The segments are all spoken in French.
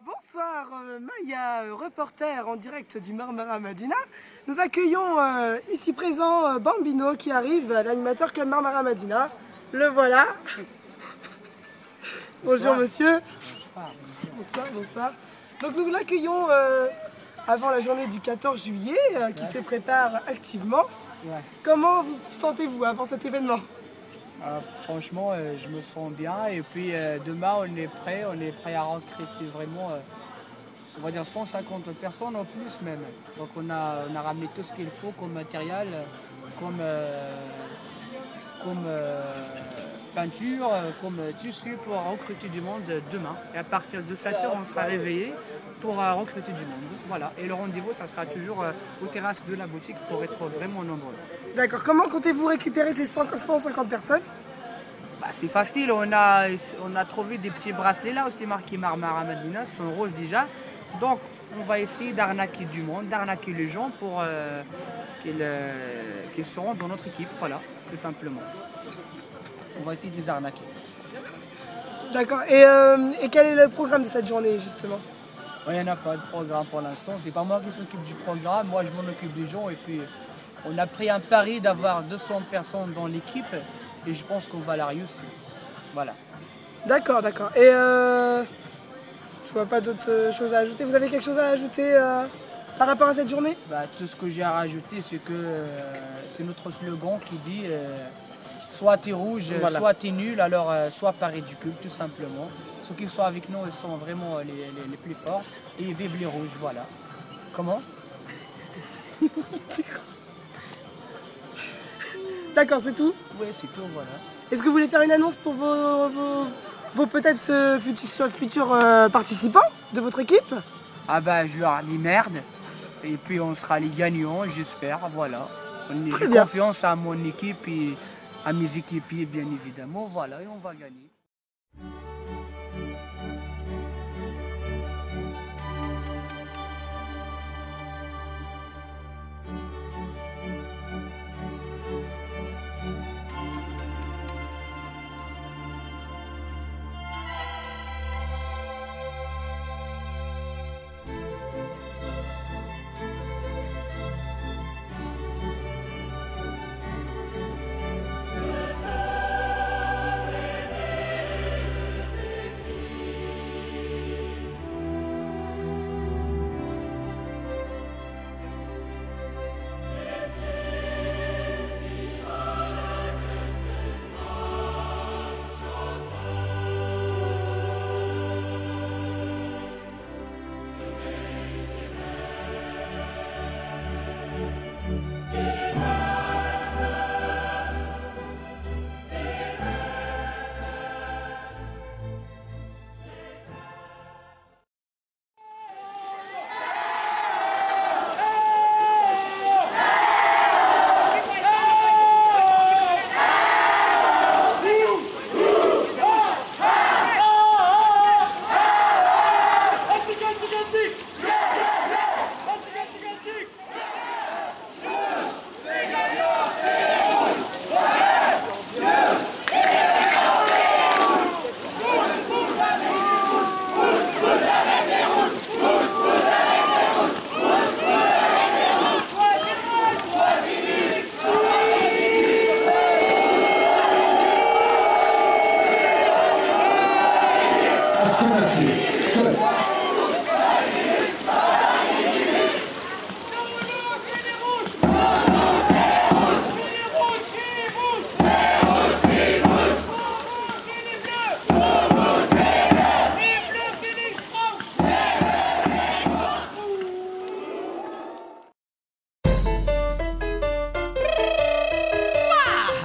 Bonsoir, Maya, reporter en direct du Marmara Madina. Nous accueillons ici présent Bambino qui arrive, l'animateur Club Marmara Madina. Le voilà. Bonjour monsieur. Bonsoir, bonsoir. Donc nous l'accueillons avant la journée du 14 juillet qui se prépare activement. Ouais. Comment vous sentez-vous avant cet événement? Franchement, je me sens bien et puis demain on est prêt à recruter vraiment, on va dire 150 personnes en plus même. Donc on a ramené tout ce qu'il faut comme matériel, comme peinture, comme tissu pour recruter du monde demain. Et à partir de 7h, on sera réveillé pour recruter du monde. Voilà. Et le rendez-vous, ça sera toujours aux terrasses de la boutique pour être vraiment nombreux. D'accord. Comment comptez-vous récupérer ces 150 personnes? C'est facile. On a trouvé des petits bracelets là aussi marqués Marmara Madina, ils sont roses déjà. Donc on va essayer d'arnaquer du monde, d'arnaquer les gens pour qu'ils seront dans notre équipe. Voilà, tout simplement. On va essayer de les arnaquer. D'accord. Et quel est le programme de cette journée justement? Il n'y en a pas de programme pour l'instant. C'est pas moi qui s'occupe du programme. Moi, je m'en occupe des gens. Et puis, on a pris un pari d'avoir 200 personnes dans l'équipe. Et je pense qu'on va la réussir. Voilà. D'accord, d'accord. Et je vois pas d'autres choses à ajouter. Vous avez quelque chose à ajouter par rapport à cette journée? Tout ce que j'ai à rajouter, c'est que c'est notre slogan qui dit soit t'es rouge, voilà. Soit t'es nul, alors soit pas ridicule, tout simplement. Ceux qui sont avec nous, ils sont vraiment les plus forts. Et vive les rouges, voilà. Comment? D'accord, c'est tout? Oui, c'est tout, voilà. Est-ce que vous voulez faire une annonce pour vos peut-être futurs participants de votre équipe? Je leur dis merde. Et puis on sera les gagnants, j'espère, voilà. J'ai bien. Confiance à mon équipe et à mes équipiers, bien évidemment, voilà, et on va gagner.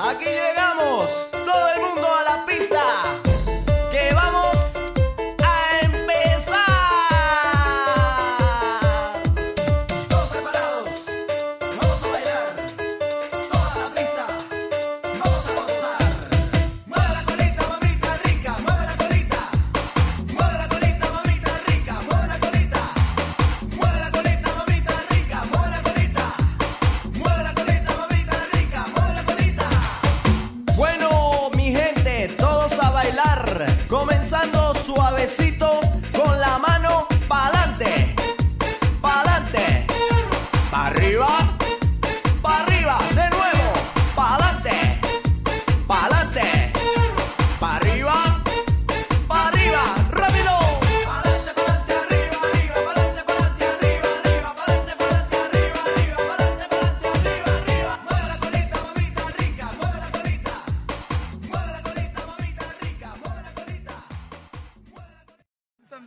Aquí llegamos, todo el mundo a la pista, que vamos a empezar. Todos preparados, vamos a bailar, toda la pista, vamos a gozar. Mueve la colita, mamita rica, mueve la colita, mueve la colita, mamita rica, mueve la colita, mueve la colita, mamita rica, mueve la colita, mueve la colita, mamita rica, mueve la colita. Bueno, mi gente, todos a bailar.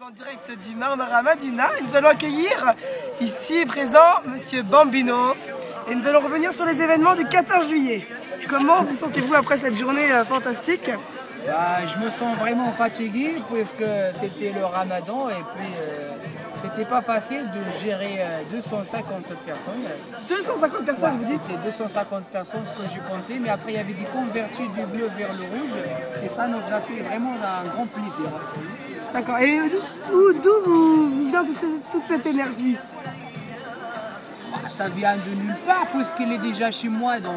en direct du Marmara Madina et nous allons accueillir ici présent Monsieur Bambino et nous allons revenir sur les événements du 14 juillet. Comment vous sentez-vous après cette journée fantastique? Je me sens vraiment fatigué puisque c'était le ramadan et puis c'était pas facile de gérer 250 personnes. 250 personnes, vous dites? C'était 250 personnes ce que j'ai compté, mais après il y avait des convertis du bleu vers le rouge et ça nous a fait vraiment un grand plaisir. D'accord, et d'où vous vient toute cette énergie? Ça vient de nulle part puisqu'il est déjà chez moi, donc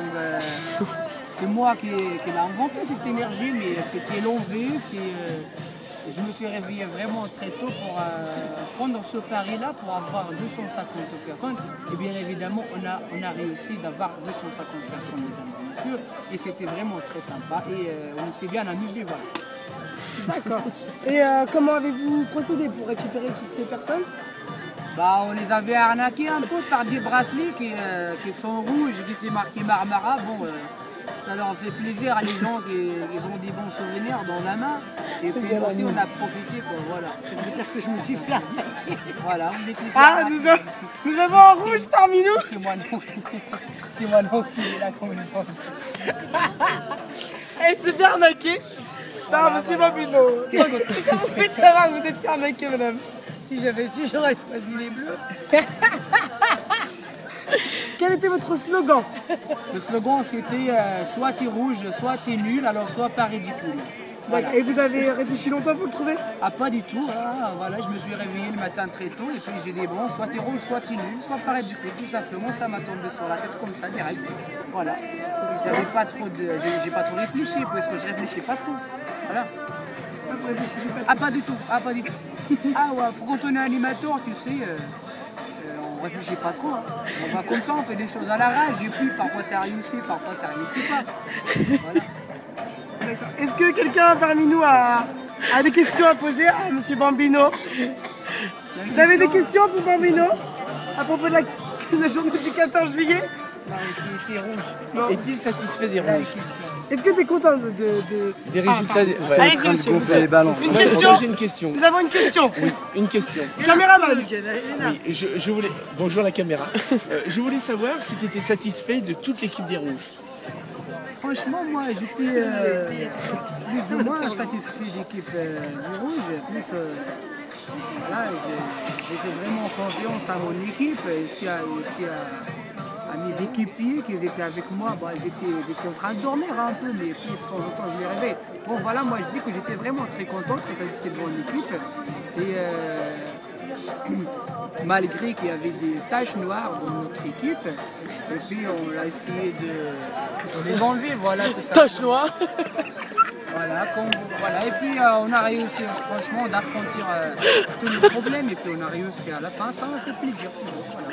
c'est moi qui l'ai inventé cette énergie, mais c'était l'envie. Je me suis réveillé vraiment très tôt pour prendre ce pari-là pour avoir 250 personnes. Et bien évidemment, on a réussi d'avoir 250 personnes, mesdames et messieurs. Et c'était vraiment très sympa et on s'est bien amusé. Voilà. D'accord. Et comment avez-vous procédé pour récupérer toutes ces personnes? On les avait arnaqués un peu par des bracelets qui sont rouges, qui c'est marqué Marmara. Bon, ça leur fait plaisir à les gens qui ont des bons souvenirs dans la main. Et puis aussi on a profité quoi, voilà. Ça veut dire que je me suis fait arnaquer. Voilà, on était fait arnaquer. Nous avons un rouge parmi nous. C'est moi non qui est là comme une femme. Elle s'est fait arnaquer par Monsieur Bambino. Comment vous faites savoir que vous êtes fait arnaquer, madame? Si j'avais su, j'aurais choisi les bleus. Quel était votre slogan? Le slogan c'était soit t'es rouge, soit t'es nul, alors soit pas ridicule. Voilà. Et vous avez réfléchi longtemps pour le trouver? Ah pas du tout, voilà, je me suis réveillé le matin très tôt et puis j'ai dit bon, soit t'es rouge, soit t'es nul, soit pas ridicule, tout simplement, ça m'a tombé sur la tête comme ça, direct. Voilà. J'ai pas trop réfléchi parce que je réfléchis pas trop. Voilà. Pas du tout, pas du tout. Ah ouais, pour quand on est animateur, tu sais, on réfléchit pas trop. Hein. On va comme ça, on fait des choses à l'arrache, et puis parfois ça réussit, parfois ça réussit pas. Voilà. Est-ce que quelqu'un parmi nous a des questions à poser à Monsieur Bambino? Vous avez des questions pour Bambino à propos de la journée du 14 juillet? Est-il satisfait des rouges? Est-ce que tu es content des résultats Allez, gonfler les ballons. Une question. J'ai une question. Nous avons une question. Oui, une question. Caméraman. Oui, je voulais... Bonjour la caméra. Je voulais savoir si tu étais satisfait de toute l'équipe des rouges. Franchement, moi j'étais plus ou moins satisfait de l'équipe du rouge. Plus, voilà, j'ai fait vraiment confiance à mon équipe et aussi à mes équipiers qui étaient avec moi. Ils étaient en train de dormir un peu, mais puis de temps en temps je les réveille. Bon voilà, moi je dis que j'étais vraiment très content, très satisfait de mon équipe. Et malgré qu'il y avait des taches noires dans notre équipe, et puis on a essayé de les enlever, voilà, tout ça. Taches noires. Voilà, et puis on a réussi franchement d'affronter tous les problèmes, et puis on a réussi à la fin, ça m'a fait plaisir toujours. Voilà.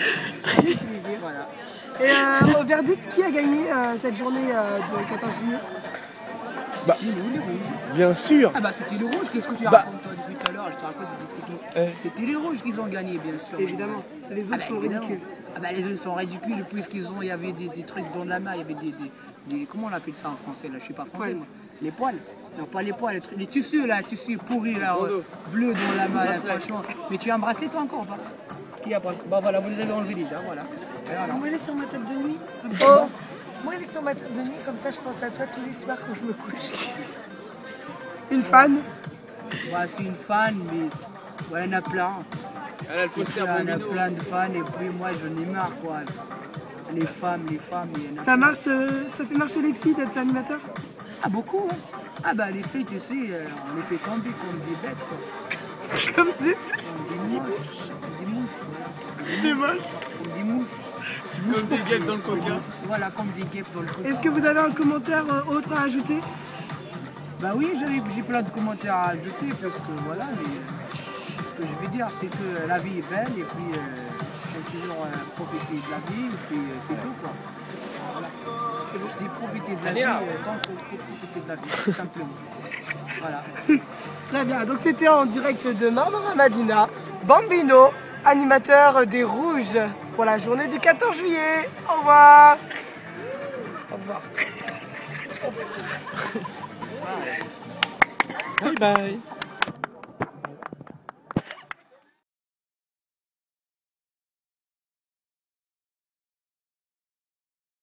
Plaisir, voilà. Et au verdict, qui a gagné cette journée de 14 juillet? C'était nous, les rouges. Bien sûr. Ah c'était les rouges, qu'est-ce que tu racontes toi depuis tout à l'heure? Je te raconte des photos. C'était les rouges qui ont gagné, bien sûr. Évidemment, les autres sont évidemment. ridicules. Les autres sont ridicules il y avait des trucs dans la main, il y avait des comment on appelle ça en français là? Je suis pas français moi. Les poils. Non, pas les poils, les tissus là, tissus pourris là, bleus dans la main, là, franchement. Mais tu as un bracelet toi encore ou pas? Qui a bracelet? Voilà, vous les avez enlevés déjà, voilà. Moi, il est sur ma table de nuit. Oh. Moi, il est sur ma table de nuit, comme ça, je pense à toi tous les soirs quand je me couche. Une fan? C'est une fan, mais il y en a plein. Elle a le Il y en a plein de fans, et puis moi, j'en ai marre, quoi. Les femmes, il y en a Ça marche, ça fait marcher les filles d'être animateur? Ah, beaucoup, hein. Les filles, tu sais, on les fait tomber comme des bêtes, quoi. Comme des Des mouches. moches. Des mouches. Comme des guêpes dans le coca. Voilà, comme des guêpes dans le coca. Est-ce que vous avez un commentaire autre à ajouter? Oui, j'ai plein de commentaires à ajouter parce que voilà, mais ce que je vais dire c'est que la vie est belle et puis faut toujours profiter de la vie et puis c'est tout quoi. Voilà. Je dis profiter de la vie tant qu'il faut profiter de la vie, tout simplement. Voilà. Très bien, donc c'était en direct de Marmara Madina, Bambino, animateur des Rouges pour la journée du 14 juillet. Au revoir. Au revoir. Bye bye.